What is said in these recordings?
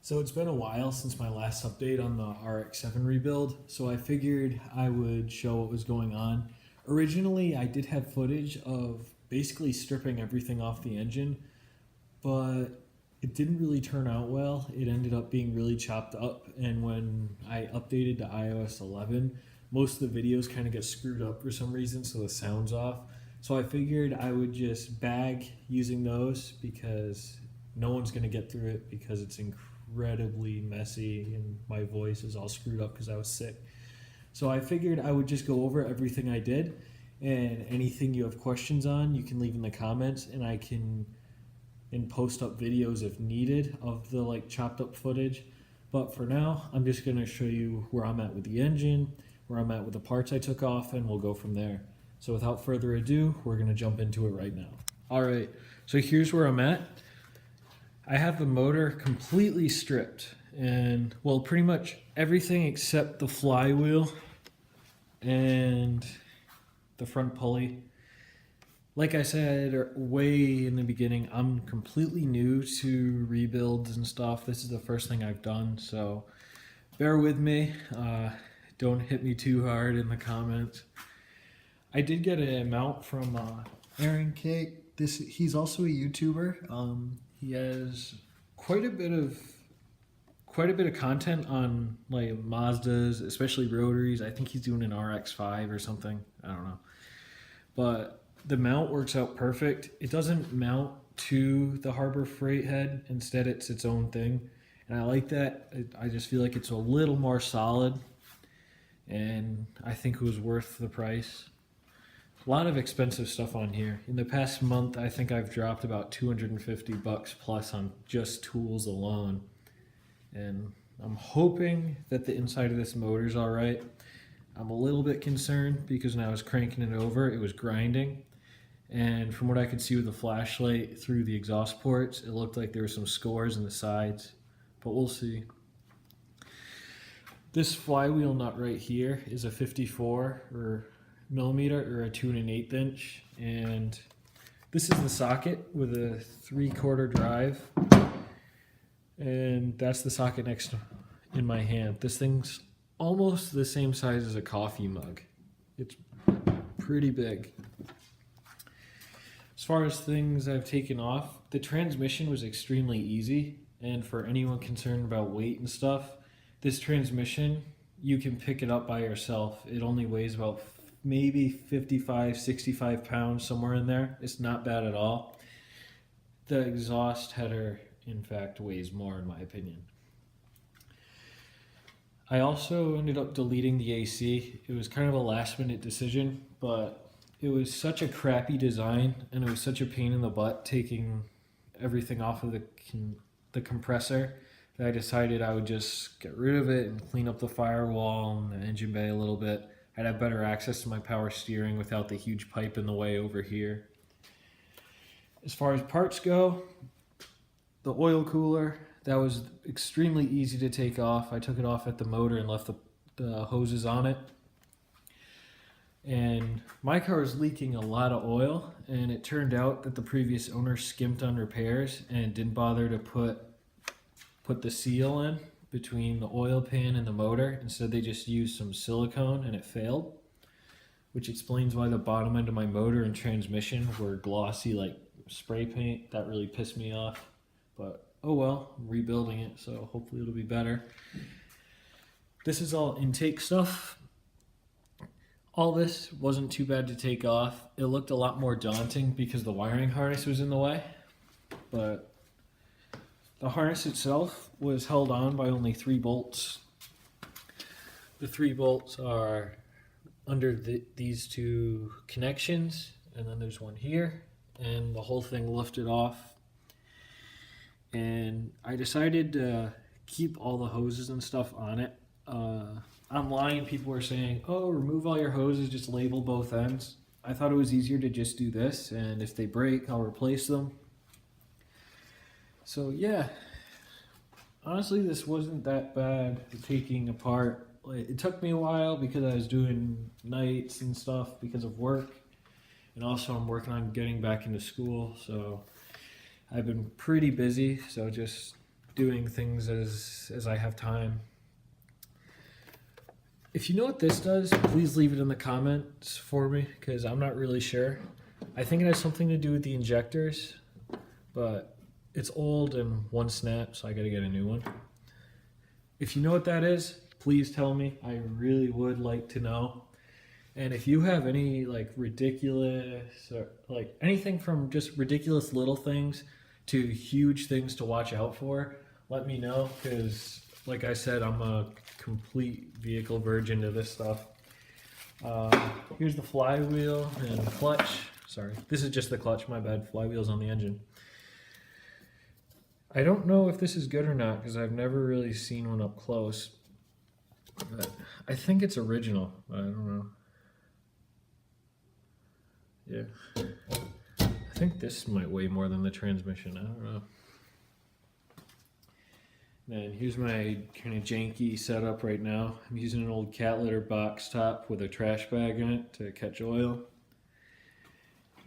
So it's been a while since my last update on the rx7 rebuild, so I figured I would show what was going on. Originally, I did have footage of basically stripping everything off the engine, but it didn't really turn out well. It ended up being really chopped up, and when I updated to iOS 11, most of the videos kind of get screwed up for some reason, so the sound's off. So I figured I would just bag using those because no one's going to get through it because it's incredibly messy and my voice is all screwed up because I was sick. So I figured I would just go over everything I did, and anything you have questions on, you can leave in the comments, and I can post up videos if needed of the chopped up footage. But for now, I'm just going to show you where I'm at with the engine, where I'm at with the parts I took off, and we'll go from there. So without further ado, we're going to jump into it right now. Alright, so here's where I'm at. I have the motor completely stripped, and well, pretty much everything except the flywheel and the front pulley. Like I said way in the beginning, I'm completely new to rebuilds and stuff. This is the first thing I've done, so bear with me. Don't hit me too hard in the comments. I did get a mount from Aaron Cake. He's also a YouTuber. He has quite a bit of content on like Mazdas, especially rotaries. I think he's doing an rx7 or something. I don't know. But the mount works out perfect. It doesn't mount to the Harbor Freight head. Instead, it's its own thing. And I like that. I just feel like it's a little more solid. And I think it was worth the price. A lot of expensive stuff on here. In the past month, I think I've dropped about $250 plus on just tools alone. And I'm hoping that the inside of this motor is all right. I'm a little bit concerned because when I was cranking it over, it was grinding. And from what I could see with the flashlight through the exhaust ports, it looked like there were some scores in the sides, but we'll see. This flywheel nut right here is a 54 millimeter or a 2 1/8 inch, and this is the socket with a 3/4 drive, and that's the socket next in my hand. This thing's almost the same size as a coffee mug. It's pretty big. As far as things I've taken off, the transmission was extremely easy, and for anyone concerned about weight and stuff, this transmission, you can pick it up by yourself. It only weighs about maybe 55, 65 pounds, somewhere in there. It's not bad at all. The exhaust header, in fact, weighs more in my opinion. I also ended up deleting the AC. It was kind of a last minute decision, but it was such a crappy design and it was such a pain in the butt taking everything off of the compressor that I decided I would just get rid of it and clean up the firewall and the engine bay a little bit. I'd have better access to my power steering without the huge pipe in the way over here. As far as parts go, the oil cooler, that was extremely easy to take off. I took it off at the motor and left the hoses on it. And my car was leaking a lot of oil, and it turned out that the previous owner skimped on repairs and didn't bother to put the seal in between the oil pan and the motor. Instead, they just used some silicone and it failed, which explains why the bottom end of my motor and transmission were glossy like spray paint. That really pissed me off, but oh well, I'm rebuilding it, so hopefully it'll be better. This is all intake stuff. All this wasn't too bad to take off. It looked a lot more daunting because the wiring harness was in the way, but the harness itself was held on by only 3 bolts. The 3 bolts are under these 2 connections, and then there's one here, and the whole thing lifted off. And I decided to keep all the hoses and stuff on it. Online, people were saying, oh, remove all your hoses, just label both ends. I thought it was easier to just do this, and if they break, I'll replace them. So yeah, honestly, this wasn't that bad taking apart. It took me a while because I was doing nights and stuff because of work, and also I'm working on getting back into school, so I've been pretty busy, so just doing things as I have time. If you know what this does, please leave it in the comments for me, because I'm not really sure. I think it has something to do with the injectors, but it's old and one snapped, so I gotta get a new one. If you know what that is, please tell me. I really would like to know. And if you have any like ridiculous, or like anything from just ridiculous little things to huge things to watch out for, let me know, because like I said, I'm a complete vehicle virgin to this stuff. Here's the flywheel and clutch. Sorry, this is just the clutch, my bad. Flywheel's on the engine. I don't know if this is good or not because I've never really seen one up close. But I think it's original. I don't know. Yeah. I think this might weigh more than the transmission. I don't know. And here's my kind of janky setup right now. I'm using an old cat litter box top with a trash bag in it to catch oil.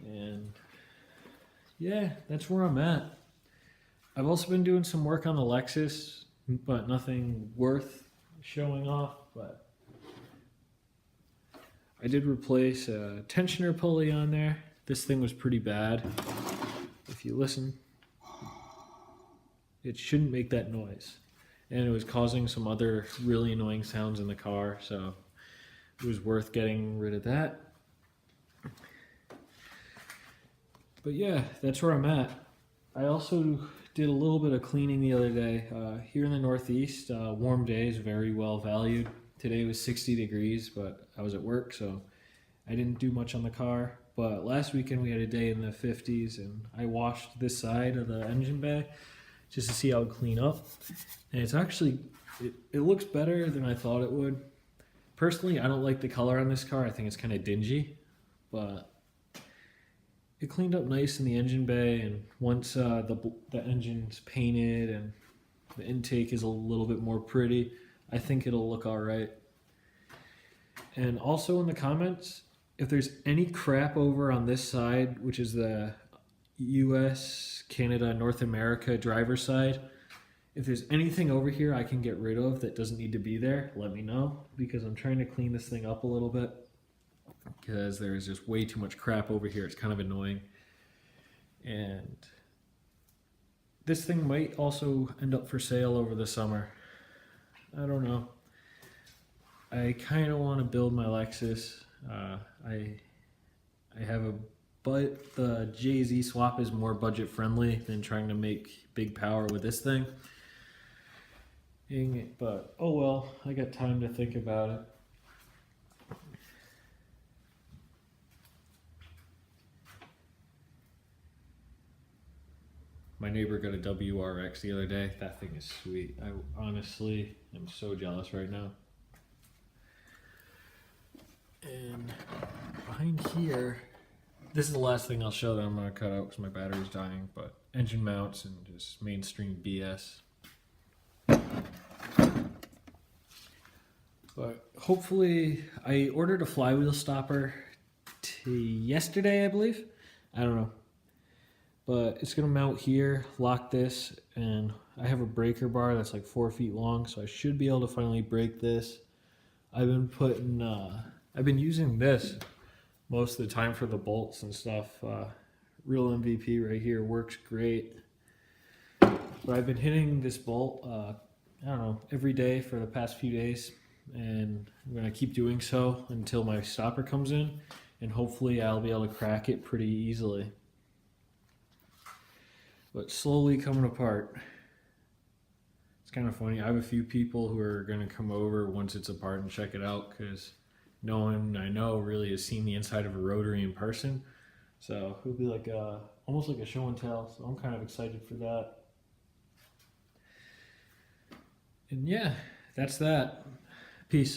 And yeah, that's where I'm at. I've also been doing some work on the Lexus, but nothing worth showing off. But I did replace a tensioner pulley on there. This thing was pretty bad. If you listen, it shouldn't make that noise. And it was causing some other really annoying sounds in the car, so it was worth getting rid of that. But yeah, that's where I'm at. I also did a little bit of cleaning the other day. Here in the Northeast, warm days, very well valued. Today was 60 degrees, but I was at work, so I didn't do much on the car. But last weekend we had a day in the 50s, and I washed this side of the engine bay just to see how it would clean up. And it's actually, it looks better than I thought it would. Personally, I don't like the color on this car. I think it's kind of dingy, but it cleaned up nice in the engine bay. And once the engine's painted and the intake is a little bit more pretty, I think it'll look all right. And also in the comments, if there's any crap over on this side, which is the US, Canada, North America driver's side, if there's anything over here I can get rid of that doesn't need to be there, let me know, because I'm trying to clean this thing up a little bit because there is just way too much crap over here. It's kind of annoying. And this thing might also end up for sale over the summer. I don't know. I kind of want to build my Lexus. I have a, but the JZ swap is more budget friendly than trying to make big power with this thing. But oh well, I got time to think about it. My neighbor got a WRX the other day. That thing is sweet. I honestly am so jealous right now. And behind here, this is the last thing I'll show that I'm going to cut out because my battery's dying, but engine mounts and just mainstream BS. But hopefully, I ordered a flywheel stopper yesterday, I believe. I don't know. But it's going to mount here, lock this, and I have a breaker bar that's like 4 feet long, so I should be able to finally break this. I've been using this most of the time for the bolts and stuff. Real MVP right here, works great. But I've been hitting this bolt, I don't know, every day for the past few days, and I'm going to keep doing so until my stopper comes in, and hopefully I'll be able to crack it pretty easily. But slowly coming apart. It's kind of funny. I have a few people who are going to come over once it's apart and check it out, because no one I know really has seen the inside of a rotary in person. So it'll be like almost like a show and tell. So I'm kind of excited for that. And yeah, that's that. Peace.